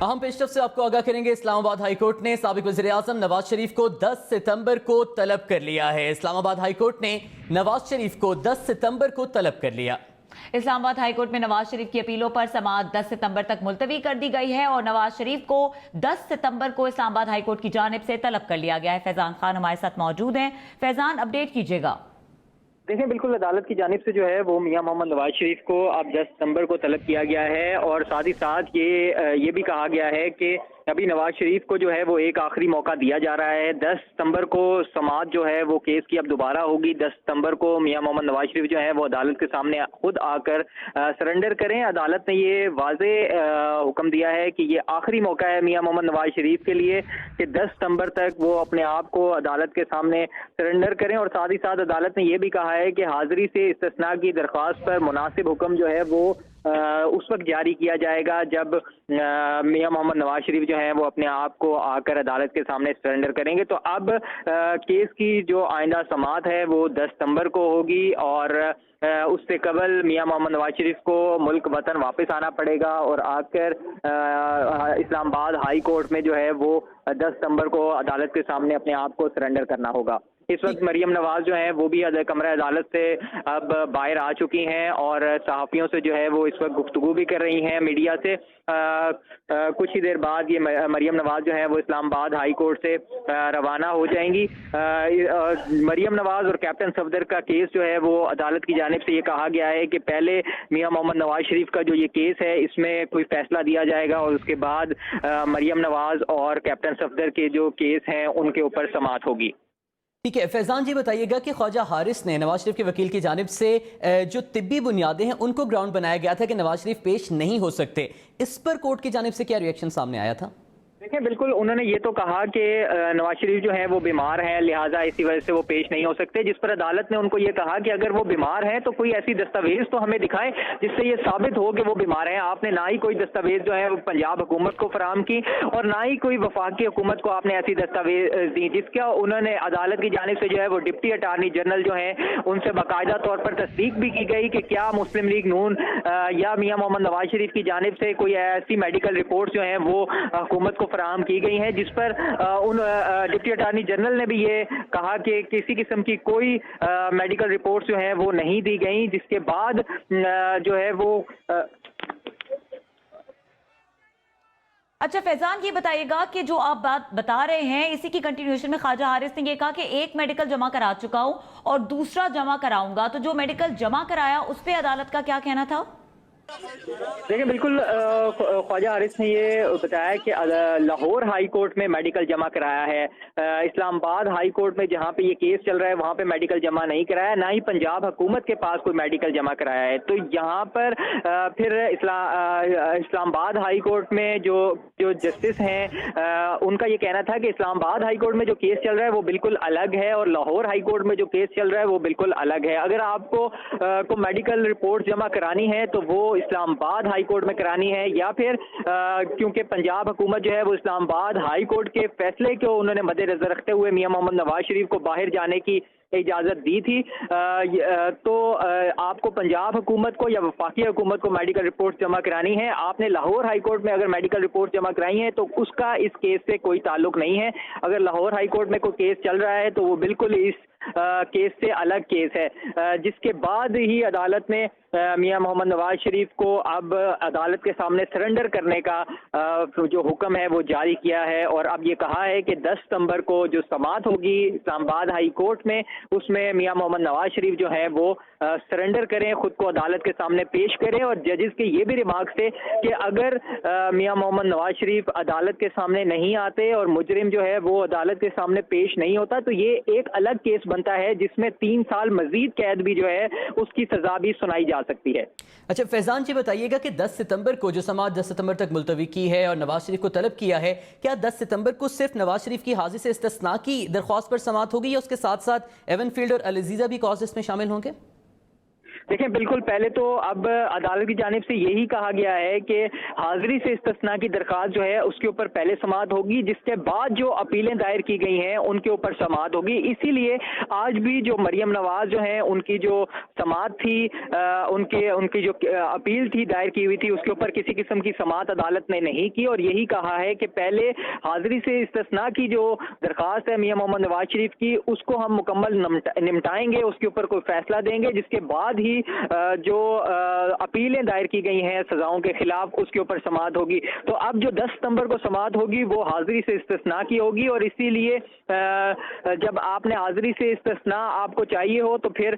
अहम पेशरफ से आपको आगाह करेंगे। इस्लामाबाद हाई कोर्ट ने साबिक वज़ीर आज़म नवाज शरीफ को 10 सितंबर को तलब कर लिया है। इस्लामाबाद हाई कोर्ट ने नवाज शरीफ को 10 सितंबर को तलब कर लिया। इस्लामाबाद हाई कोर्ट में नवाज शरीफ की अपीलों पर समाअत 10 सितंबर तक मुलतवी कर दी गई है और नवाज शरीफ को 10 सितंबर को इस्लामाबाद हाई कोर्ट की जानिब से तलब कर लिया गया है। फैजान खान हमारे साथ मौजूद हैं। फैजान, अपडेट कीजिएगा। देखें, बिल्कुल अदालत की जानिब से जो है वो मियां मोहम्मद नवाज शरीफ को अब 10 सितंबर को तलब किया गया है और साथ ही साथ ये भी कहा गया है कि अभी नवाज शरीफ को जो है वो एक आखिरी मौका दिया जा रहा है। 10 सितंबर को समाअत जो है वो केस की अब दोबारा होगी। 10 सितंबर को मियां मोहम्मद नवाज शरीफ जो है वो अदालत के सामने खुद आकर सरेंडर करें। अदालत ने ये वाजे हुक्म दिया है कि ये आखिरी मौका है मियां मोहम्मद नवाज शरीफ के लिए कि 10 सितंबर तक वो अपने आप को अदालत के सामने सरेंडर करें। और साथ ही साथ अदालत ने यह भी कहा है कि हाजिरी से इस्तिस्ना की दरख्वास्त पर मुनासिब हुक्म जो है वो उस वक्त जारी किया जाएगा जब मियां मोहम्मद नवाज शरीफ जो है वो अपने आप को आकर अदालत के सामने सरेंडर करेंगे। तो अब केस की जो आइंदा समाअत है वो 10 सितंबर को होगी और उससे कबल मियां मोहम्मद नवाज शरीफ को मुल्क वतन वापस आना पड़ेगा और आकर इस्लामाबाद हाई कोर्ट में जो है वो 10 सितंबर को अदालत के सामने अपने आप को सरेंडर करना होगा। इस वक्त मरियम नवाज जो है वो भी कमरा अदालत से अब बाहर आ चुकी हैं और सहाफ़ियों से जो है वो इस वक्त गुफ्तगू भी कर रही हैं मीडिया से। कुछ ही देर बाद ये मरियम नवाज जो है वो इस्लामाबाद हाई कोर्ट से रवाना हो जाएंगी। मरियम नवाज और कैप्टन सफदर का केस जो है वो अदालत की जानिब से ये कहा गया है कि पहले मियां मोहम्मद नवाज शरीफ का जो ये केस है इसमें कोई फैसला दिया जाएगा और उसके बाद मरियम नवाज और कैप्टन सफदर के जो केस हैं उनके ऊपर समाअत होगी। ठीक है फैजान जी, बताइएगा कि ख्वाजा हारिस ने नवाज शरीफ के वकील की जानिब से जो तिब्बी बुनियादें हैं उनको ग्राउंड बनाया गया था कि नवाज शरीफ पेश नहीं हो सकते, इस पर कोर्ट की जानिब से क्या रिएक्शन सामने आया था? देखिए, बिल्कुल उन्होंने ये तो कहा कि नवाज शरीफ जो है वो बीमार हैं, लिहाजा इसी वजह से वो पेश नहीं हो सकते, जिस पर अदालत ने उनको ये कहा कि अगर वो बीमार हैं तो कोई ऐसी दस्तावेज तो हमें दिखाएं जिससे ये साबित हो कि वो बीमार हैं। आपने ना ही कोई दस्तावेज जो है वो पंजाब हुकूमत को फराहम की और ना ही कोई वफाकी हुकूमत को आपने ऐसी दस्तावेज दी जिसका उन्होंने अदालत की जानिब से जो है वो डिप्टी अटारनी जनरल जो है उनसे बाकायदा तौर पर तस्दीक भी की गई कि क्या मुस्लिम लीग नून या मियां मोहम्मद नवाज शरीफ की जानिब से कोई ऐसी मेडिकल रिपोर्ट जो है वो हुकूमत को फराहम की गई हैं, जिस पर उन डिप्टी अटारनी जनरल ने भी ये कहा कि किसी किस्म की कोई मेडिकल रिपोर्ट्स जो हैं वो नहीं दी गई, जिसके बाद जो है वो अच्छा फैजान, ये बताइएगा कि जो आप बात बता रहे हैं इसी की कंटिन्यूएशन में ख्वाजा हारिस ने ये कहा कि एक मेडिकल जमा करा चुका हूं और दूसरा जमा कराऊंगा, तो जो मेडिकल जमा कराया उस पे अदालत का क्या कहना था? देखिए, बिल्कुल ख्वाजा हारिस ने ये बताया कि लाहौर हाई कोर्ट में मेडिकल जमा कराया है, इस्लामाबाद हाई कोर्ट में जहाँ पे ये केस चल रहा है वहाँ पे मेडिकल जमा नहीं कराया, ना ही पंजाब हुकूमत के पास कोई मेडिकल जमा कराया है। तो यहाँ पर फिर इस्लामाबाद हाई कोर्ट में जो जस्टिस हैं उनका ये कहना था कि इस्लामाबाद हाई कोर्ट में जो केस चल रहा है वो बिल्कुल अलग है और लाहौर हाई कोर्ट में जो केस चल रहा है वो बिल्कुल अलग है। अगर आपको मेडिकल रिपोर्ट जमा करानी है तो वो इस्लामाबाद हाई कोर्ट में करानी है, या फिर क्योंकि पंजाब हुकूमत जो है वो इस्लामाबाद हाई कोर्ट के फैसले को उन्होंने मद्देनजर रखते हुए मियां मोहम्मद नवाज शरीफ को बाहर जाने की इजाज़त दी थी, तो आपको पंजाब हुकूमत को या वफाकी हुकूमत को मेडिकल रिपोर्ट जमा करानी है। आपने लाहौर हाई कोर्ट में अगर मेडिकल रिपोर्ट जमा कराई है तो उसका इस केस से कोई ताल्लुक नहीं है। अगर लाहौर हाई कोर्ट में कोई केस चल रहा है तो वो बिल्कुल इस केस से अलग केस है, जिसके बाद ही अदालत ने मियां मोहम्मद नवाज शरीफ को अब अदालत के सामने सरेंडर करने का जो हुक्म है वो जारी किया है और अब ये कहा है कि 10 सितंबर को जो समाअत होगी इस्लामाबाद हाई कोर्ट में उसमें मियां मोहम्मद नवाज शरीफ जो है वो सरेंडर करें, खुद को अदालत के सामने पेश करें। और जजेस के ये भी रिमार्क्स थे कि अगर मियां मोहम्मद नवाज शरीफ अदालत के सामने नहीं आते और मुजरिम जो है वो अदालत के सामने पेश नहीं होता तो ये एक अलग केस बनता है जिसमें 3 साल मजीद कैद भी जो है उसकी सजा भी सुनाई जा सकती है। अच्छा फैजान जी, बताइएगा कि 10 सितंबर को जो समाअत 10 सितंबर तक मुलतवी की है और नवाज शरीफ को तलब किया है, क्या 10 सितंबर को सिर्फ नवाज शरीफ की हाजिरी से इस्तिस्ना की दरख्वास्त पर समाअत होगी या उसके साथ साथ एवन फील्ड और अल अजीज़ा भी कॉज में शामिल होंगे? देखें बिल्कुल पहले तो अब अदालत की जानिब से यही कहा गया है कि हाजिरी से इस्तिस्ना की दरख्वास्त जो है उसके ऊपर पहले समाअत होगी, जिसके बाद जो अपीलें दायर की गई हैं उनके ऊपर समाअत होगी। इसीलिए आज भी जो मरियम नवाज जो हैं उनकी जो समाअत थी, उनकी जो अपील थी दायर की हुई थी, उसके ऊपर किसी किस्म की समाअत अदालत ने नहीं की और यही कहा है कि पहले हाजिरी से इस्तिस्ना की जो दरख्वास्त है मियां मोहम्मद नवाज शरीफ की, उसको हम मुकम्मल निपटाएंगे, उसके ऊपर कोई फैसला देंगे, जिसके बाद ही जो अपीलें दायर की गई हैं सजाओं के खिलाफ उसके ऊपर समाअत होगी। तो अब जो 10 सितंबर को समाअत होगी वो हाजिरी से इस्तिस्ना की होगी और इसीलिए जब आपने हाजिरी से इस्तिस्ना आपको चाहिए हो तो फिर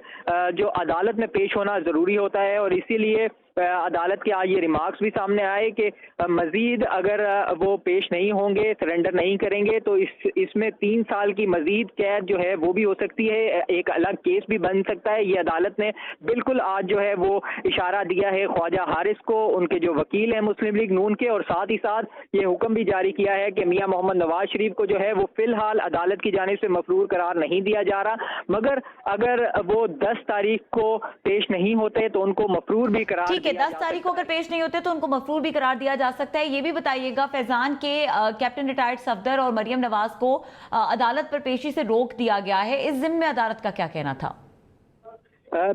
जो अदालत में पेश होना ज़रूरी होता है और इसीलिए अदालत के आज ये रिमार्क्स भी सामने आए कि मजीद अगर वो पेश नहीं होंगे, सरेंडर नहीं करेंगे तो इसमें 3 साल की मजीद कैद जो है वो भी हो सकती है, एक अलग केस भी बन सकता है। ये अदालत ने बिल्कुल आज जो है वो इशारा दिया है ख्वाजा हारिस को, उनके जो वकील हैं मुस्लिम लीग नून के, और साथ ही साथ ये हुक्म भी जारी किया है कि मियां मोहम्मद नवाज शरीफ को जो है वो फिलहाल अदालत की जानिब से मफरूर करार नहीं दिया जा रहा, मगर अगर वो 10 तारीख को पेश नहीं होते तो उनको मफरूर भी करार ठीक है। 10 तारीख को अगर पेश नहीं होते तो उनको मफरूर भी करार दिया जा सकता है। ये भी बताइएगा फैजान के कैप्टन रिटायर्ड सफदर और मरियम नवाज को अदालत पर पेशी से रोक दिया गया है, इस जिम्मे में अदालत का क्या कहना था?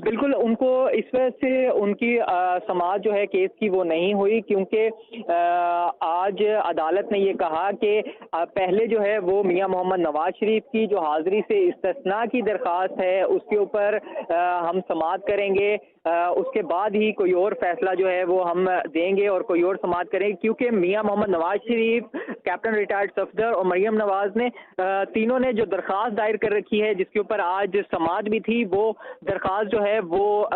बिल्कुल उनको इस वजह से उनकी समाअत जो है केस की वो नहीं हुई क्योंकि आज अदालत ने ये कहा कि पहले जो है वो मियां मोहम्मद नवाज शरीफ की जो हाजिरी से इस्तिस्ना की दरख्वास्त है उसके ऊपर हम समाअत करेंगे, उसके बाद ही कोई और फैसला जो है वो हम देंगे और कोई और समाअत करेंगे, क्योंकि मियां मोहम्मद नवाज शरीफ, कैप्टन रिटायर्ड सफदर और मरियम नवाज ने तीनों ने जो दरख्वास्त दायर कर रखी है जिसके ऊपर आज समाअत भी थी, वो दरख्वास्त जो है वो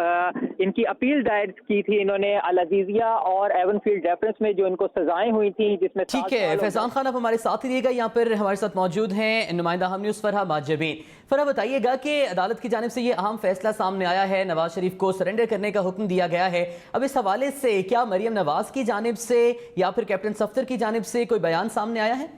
इनकी अपील दायर की थी इन्होंने अल अजीजिया और एवनफील्ड रेफरेंस में जो इनको सजाएं हुई थी जिसमें। ठीक है फैजान खान, आप हमारे साथ ही रहिएगा, यहाँ पर हमारे साथ मौजूद हैं नुमाइंदा हम न्यूज़ फरहा माजबीन। फरहा बताइएगा कि अदालत की जानिब से ये अहम फैसला सामने आया है, नवाज शरीफ को सरेंडर करने का हुक्म दिया गया है। अब इस हवाले से क्या मरियम नवाज की जानिब से या फिर कैप्टन सफदर की जानिब से कोई बयान सामने आया है?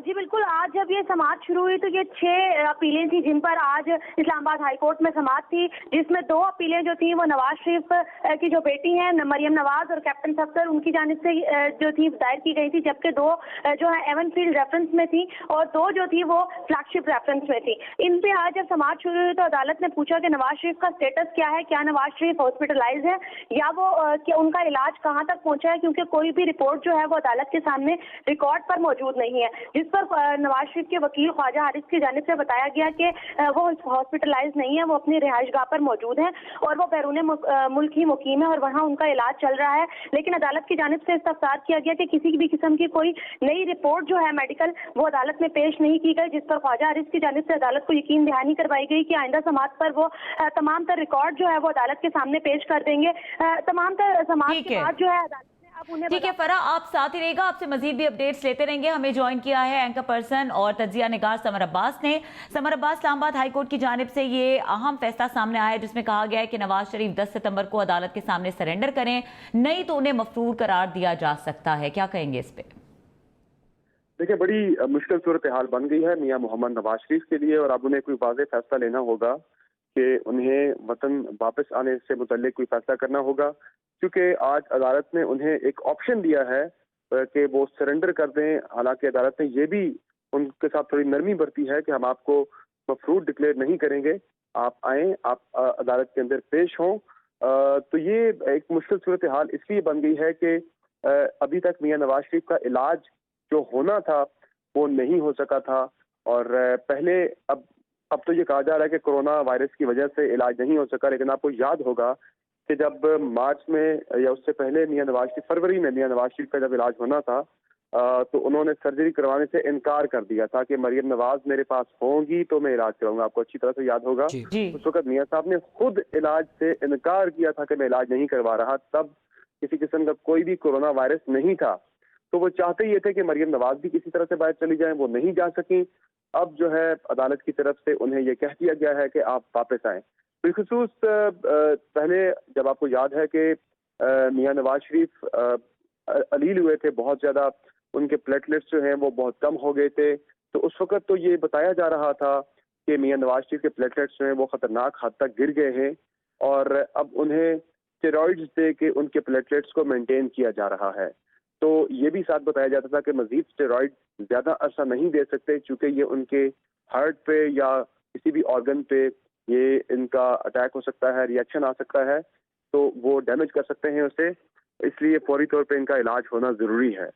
जी बिल्कुल, आज जब ये समाअत शुरू हुई तो ये 6 अपीलें थी जिन पर आज इस्लामाबाद हाई कोर्ट में समाअत थी, जिसमें 2 अपीलें जो थी वो नवाज शरीफ की जो बेटी हैं मरियम नवाज और कैप्टन सफदर उनकी जानिब से जो थी दायर की गई थी, जबकि 2 जो है एवनफील्ड रेफरेंस में थी और 2 जो थी वो फ्लैगशिप रेफरेंस में थी। इन पे आज जब समाअत शुरू हुई तो अदालत ने पूछा कि नवाज शरीफ का स्टेटस क्या है, क्या नवाज शरीफ हॉस्पिटलाइज है या वो क्या उनका इलाज कहाँ तक पहुंचा है, क्योंकि कोई भी रिपोर्ट जो है वो अदालत के सामने रिकॉर्ड पर मौजूद नहीं है, जिस पर नवाज शरीफ के वकील ख्वाजा हारिस की जानिब से बताया गया कि वो हॉस्पिटलाइज नहीं है, वो अपनी रिहाइशगाह पर मौजूद है और वो बैरून मुल्क ही मुकीम है और वहाँ उनका इलाज चल रहा है। लेकिन अदालत की जानिब से इस्तफसार किया गया कि किसी भी किस्म की कोई नई रिपोर्ट जो है मेडिकल वो अदालत में पेश नहीं की गई, जिस पर ख्वाजा हारिस की जानिब से अदालत को यकीन दहानी करवाई गई कि आइंदा समाअत पर वो तमाम तर रिकॉर्ड जो है वो अदालत के सामने पेश कर देंगे। तमाम तर समाअत के बाद जो है ठीक है फरा, आप साथ ही रहेगा, आपसे मजीद भी अपडेट्स लेते रहेंगे। हमें ज्वाइन किया है एंकर पर्सन और तज्जिया निगार समर अब्बास ने। Summer Abbas, Islamabad high court की जानिब से ये अहम फैसला सामने आया है जिसमें कहा गया है कि नवाज शरीफ 10 सितंबर को अदालत के सामने सरेंडर करें, नहीं तो उन्हें मफरूर करार दिया जा सकता है, क्या कहेंगे इस पे? देखिए, बड़ी मुश्किल सूरत हाल बन गई है मियां मोहम्मद नवाज शरीफ के लिए और अब उन्हें कोई वाज़ेह फैसला लेना होगा कि उन्हें वतन वापस आने से मुतल्लिक कोई फैसला करना होगा, क्योंकि आज अदालत ने उन्हें एक ऑप्शन दिया है कि वो सरेंडर कर दें। हालांकि अदालत ने ये भी उनके साथ थोड़ी नरमी बरती है कि हम आपको मफरूर डिक्लेयर नहीं करेंगे, आप आएँ, आप अदालत के अंदर पेश हों। तो ये एक मुश्किल सूरत हाल इसलिए बन गई है कि अभी तक मियां नवाज शरीफ का इलाज जो होना था वो नहीं हो सका था और पहले अब तो ये कहा जा रहा है कि कोरोना वायरस की वजह से इलाज नहीं हो सका, लेकिन आपको याद होगा कि जब मार्च में या उससे पहले मियां नवाज शरीफ, फरवरी में मियां नवाज शरीफ का जब इलाज होना था तो उन्होंने सर्जरी करवाने से इनकार कर दिया था कि मरियम नवाज मेरे पास होंगी तो मैं इलाज कराऊंगा। आपको अच्छी तरह से याद होगा उस वक्त मियां साहब ने खुद इलाज से इनकार किया था कि मैं इलाज नहीं करवा रहा, तब किसी किस्म का कोई भी कोरोना वायरस नहीं था। तो वो चाहते ये थे कि मरियम नवाज भी किसी तरह से बाहर चली जाएं, वो नहीं जा सकी। अब जो है अदालत की तरफ से उन्हें ये कह दिया गया है कि आप वापस आएं। बिलखुसूस पहले जब आपको याद है कि मियां नवाज शरीफ अलील हुए थे, बहुत ज़्यादा उनके प्लेटलेट्स जो हैं वो बहुत कम हो गए थे, तो उस वक्त तो ये बताया जा रहा था कि मियां नवाज शरीफ के प्लेटलेट्स जो हैं वो ख़तरनाक हद तक गिर गए हैं। اور اب انہیں اسٹیرائڈز دے کے ان کے پلیٹلیٹس کو مینٹین کیا جا رہا ہے. تو یہ بھی ساتھ بتایا جاتا تھا کہ مزید اسٹیرائڈ زیادہ عرصہ نہیں دے سکتے چونکہ یہ ان کے ہارٹ پہ یا کسی بھی آرگن پہ یہ ان کا اٹیک ہو سکتا ہے, ریئیکشن آ سکتا ہے, تو وہ ڈیمیج کر سکتے ہیں اسے, اس لیے فوری طور پہ ان کا علاج ہونا ضروری ہے.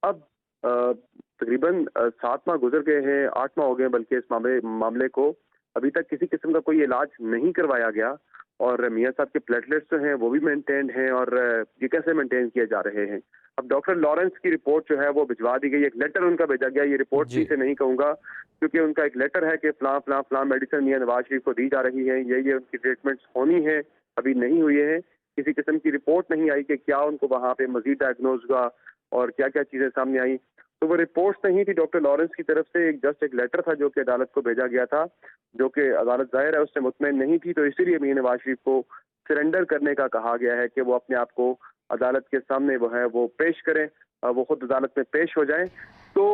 اب تقریباً 7 ماہ گزر گئے ہیں, 8 ماہ ہو گئے بلکہ اس معاملے کو ابھی تک کسی قسم کا کوئی علاج نہیں کروایا گیا, اور میاں صاحب کے پلیٹلیٹس جو ہیں وہ بھی مینٹینڈ ہیں, اور یہ کیسے مینٹین کیے جا رہے ہیں. اب ڈاکٹر لارنس کی رپورٹ جو ہے وہ بھجوا دی گئی, ایک لیٹر ان کا بھیجا گیا, یہ رپورٹ بھی سے نہیں کہوں گا کیونکہ ان کا ایک لیٹر ہے کہ فلاں فلاں فلاں میڈیسن میاں نواز شریف کو دی جا رہی ہے, یہ ان کی ٹریٹمنٹس ہونی ہے, ابھی نہیں ہوئی ہیں. کسی قسم کی رپورٹ نہیں آئی کہ کیا ان کو وہاں پہ مزید ڈائگنوز ہوا اور کیا کیا چیزیں سامنے آئیں. تو وہ رپورٹس نہیں تھی ڈاکٹر لارنس کی طرف سے, جسٹ ایک لیٹر تھا جو کہ عدالت کو بھیجا گیا تھا, جو کہ عدالت ظاہر ہے اس سے مطمئن نہیں تھی, تو اسی لیے میاں نواز شریف کو سرنڈر کرنے کا کہا گیا ہے کہ وہ اپنے آپ کو عدالت کے سامنے وہ پیش کریں, وہ خود عدالت میں پیش ہو جائیں. تو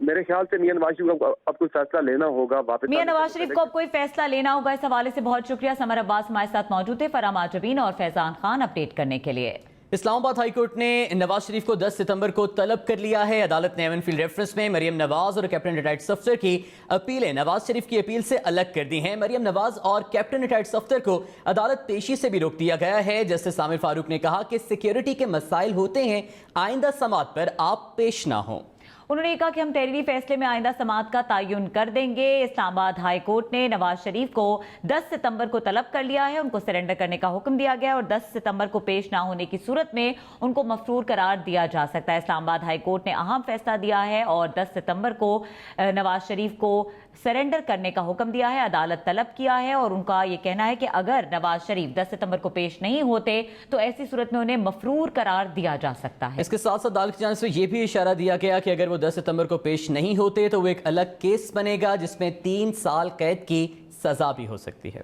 میرے خیال سے میاں نواز شریف کو اب کوئی فیصلہ لینا ہوگا واپس. میاں نواز شریف کو اب کوئی فیصلہ لینا ہوگا, اس حوالے سے بہت شکریہ. سمر عباس ہمارے ساتھ موجود تھے, فرحان معجبین اور فیضان خان اپڈیٹ کرنے کے لیے. اسلام آباد ہائی کورٹ نے نواز شریف کو 10 ستمبر کو طلب کر لیا ہے. عدالت نے ایون فیلڈ ریفرنس میں مریم نواز اور کیپٹن ریٹائرڈ صفدر کی اپیلیں نواز شریف کی اپیل سے الگ کر دی ہیں. مریم نواز اور کیپٹن ریٹائرڈ صفدر کو عدالت پیشی سے بھی روک دیا گیا ہے. جسٹس عامر فاروق نے کہا کہ سیکیورٹی کے مسائل ہوتے ہیں, آئندہ سماعت پر آپ پیش نہ ہوں. انہوں نے کہا کہ ہم 13ویں فیصلے میں آئندہ سماعت کا تعین کر دیں گے. اسلام آباد ہائی کورٹ نے نواز شریف کو 10 ستمبر کو طلب کر لیا ہے, ان کو سرنڈر کرنے کا حکم دیا گیا اور 10 ستمبر کو پیش نہ ہونے کی صورت میں ان کو مفرور قرار دیا جا سکتا ہے. اسلام آباد ہائی کورٹ نے اہم فیصلہ دیا ہے اور 10 ستمبر کو نواز شریف کو سرنڈر کرنے کا حکم دیا ہے. عدالت طلب کیا ہے اور ان کا یہ کہنا ہے کہ اگر نواز شریف 10 ستمبر کو پیش نہیں ہوتے تو ایسی صورت میں انہیں مفرور قرار دیا جا سکتا ہے. اس کے ساتھ ساتھ عدالت کی جانب سے یہ بھی اشارہ دیا گیا کہ اگر وہ 10 ستمبر کو پیش نہیں ہوتے تو وہ ایک الگ کیس بنے گا جس میں 3 سال قید کی سزا بھی ہو سکتی ہے.